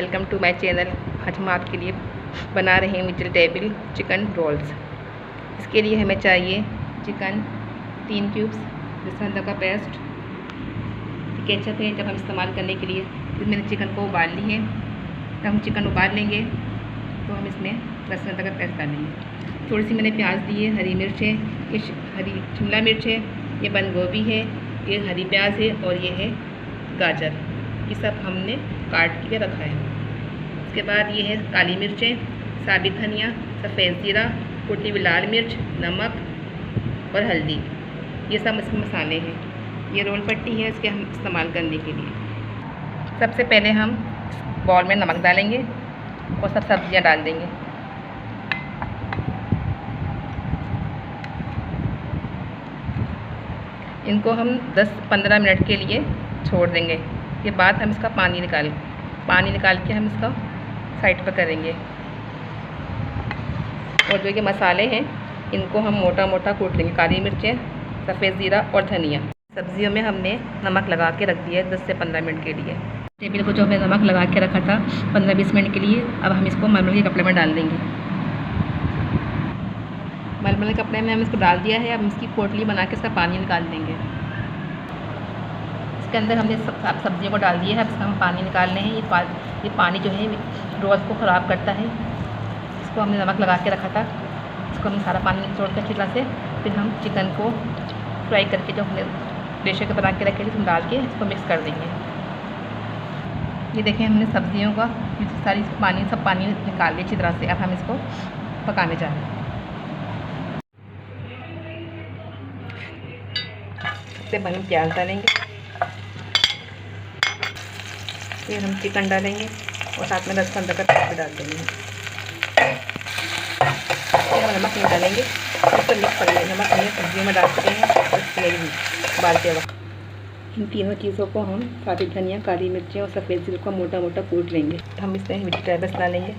Welcome to my channel. आज हम आपके लिए बना रहे हैं वेजिटेबल चिकन रोल्स। इसके लिए हमें चाहिए चिकन 3 क्यूब्स, लहसुन अदरक का पेस्ट, केचप है जब हम इस्तेमाल करने के लिए। फिर मैंने चिकन को उबाल ली है। जब हम चिकन उबाल लेंगे तो हम इसमें लहसुन अदरक का पेस्ट डालेंगे। थोड़ी सी मैंने प्याज ली है, हरी मिर्च है, ये हरी शिमला मिर्च है, ये बंद गोभी है, ये हरी प्याज है और ये है गाजर। ये सब हमने काट के रखा है। उसके बाद ये है काली मिर्चें, साबित धनिया, सफ़ेद ज़ीरा, कुटी हुई लाल मिर्च, नमक और हल्दी। ये सब इसमें मसाले हैं। ये रोल पट्टी है, इसके हम इस्तेमाल करने के लिए। सबसे पहले हम बाउल में नमक डालेंगे और सब सब्जियां डाल देंगे। इनको हम 10-15 मिनट के लिए छोड़ देंगे। के बाद हम इसका पानी निकाल के हम इसका साइड पर करेंगे। और जो ये मसाले हैं इनको हम मोटा मोटा कूट लेंगे। काली मिर्चें, सफ़ेद ज़ीरा और धनिया। सब्जियों में हमने नमक लगा के रख दिया है 10 से 15 मिनट के लिए। टेबल को जो हमने नमक लगा के रखा था 15-20 मिनट के लिए, अब हम इसको मलमल के कपड़े में डाल देंगे। मलमल के कपड़े में हम इसको डाल दिया है। अब इसकी पोटली बना के इसका पानी निकाल देंगे। इसके अंदर हमने सब सब्जियों को डाल दिया है। अब इसका हम पानी निकाल रहे हैं। ये पानी जो है रोल्स को ख़राब करता है। इसको हमने नमक लगा के रखा था, इसको हमने सारा पानी निचोड़ कर अच्छी तरह से फिर हम चिकन को फ्राई करके जो हमने प्रेशर के बना के रखे थे उसमें डाल के इसको मिक्स कर देंगे। ये देखें हमने सब्जियों का सब पानी निकाल लिया अच्छी तरह से। अब हम इसको पकाने जा रहे हैं। इससे हम प्याज डालेंगे, फिर हम चिकन डालेंगे और साथ में लहसुन अदरक का पेस्ट डाल देंगे। फिर हम नमक नहीं डालेंगे, इसको मिक्स करेंगे। नमक हमने सब्जियों में डाल चुके हैं उबालते वक्त। इन तीनों चीज़ों को हम साबित धनिया, काली मिर्चें और सफ़ेद ज़ीरा को मोटा मोटा कूट लेंगे। हम इसमें वेजिटेबल्स डालेंगे।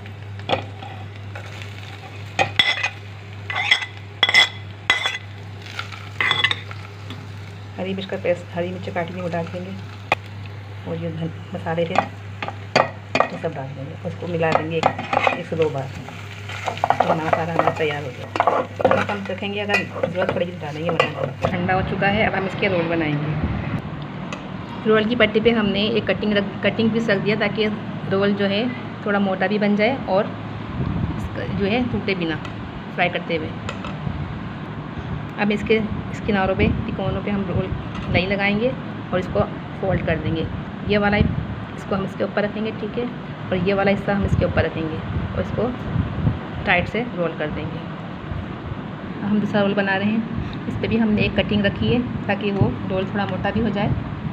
हरी मिर्च का पेस्ट, हरी मिर्च काटी वो डाल देंगे और ये मसाले थे ये सब डाल देंगे। उसको मिला देंगे 1 से 2 बार। तो हमारा तैयार हो गया। नमक हम रखेंगे, अगर ज़रूरत पड़ेगी तो डालेंगे, वरना ठंडा हो चुका है। अब हम इसके रोल बनाएंगे। रोल की पट्टी पे हमने एक कटिंग पीस रख दिया ताकि रोल जो है थोड़ा मोटा भी बन जाए और जो है टूटे बिना फ्राई करते हुए। अब इसके किनारों पे, तिकोनों पे हम रोल नहीं लगाएंगे और इसको फोल्ड कर देंगे। ये वाला इसको हम इसके ऊपर रखेंगे, ठीक है, और ये वाला हिस्सा हम इसके ऊपर रखेंगे और इसको टाइट से रोल कर देंगे। हम दूसरा रोल बना रहे हैं। इस पर भी हमने एक कटिंग रखी है ताकि वो रोल थोड़ा मोटा भी हो जाए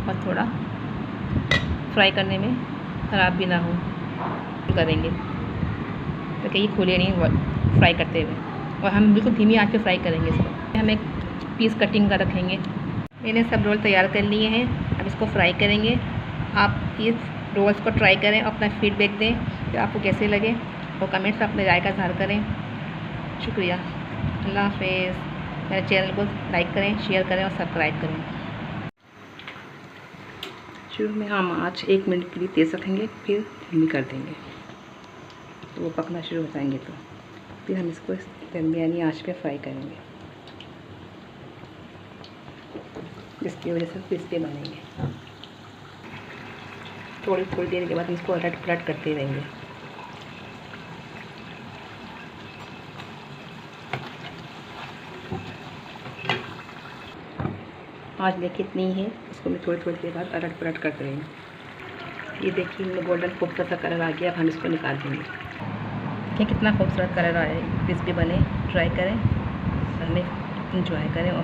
और थोड़ा फ्राई करने में ख़राब भी ना हो। करेंगे ताकि ये खुले नहीं फ्राई करते हुए, और हम बिल्कुल धीमी आंच पे फ्राई करेंगे इसको। हम एक पीस कटिंग का रखेंगे। मैंने सब रोल तैयार कर लिए हैं। अब इसको फ्राई करेंगे। आप ये रोल्स को ट्राई करें, अपना फीडबैक दें कि आपको कैसे लगे और कमेंट्स में अपने राय का इज़हार करें। शुक्रिया। अल्लाह हाफ़िज़। मेरे चैनल को लाइक करें, शेयर करें और सब्सक्राइब करें। शुरू में हम आँच 1 मिनट के लिए तेज़ रखेंगे, फिर धीमी कर देंगे तो वो पकना शुरू हो जाएंगे। तो फिर हम इसको दरमियानी आँच पे फ्राई करेंगे, जिसकी वजह से क्रिस्पी बनेंगे। थोड़ी देर के बाद इसको अलट पलट करते रहेंगे। आज देखिए इतनी ही है, इसको मैं थोड़ी देर बाद अलट पलट करते रहेंगे। ये देखिए इनमें गोल्डन खूबसूरत सा कलर आ गया। अब हम इसको निकाल देंगे। देखिए कितना खूबसूरत कलर आया है। क्रिस्पी बने, ट्राई करें, हमें इंजॉय करें और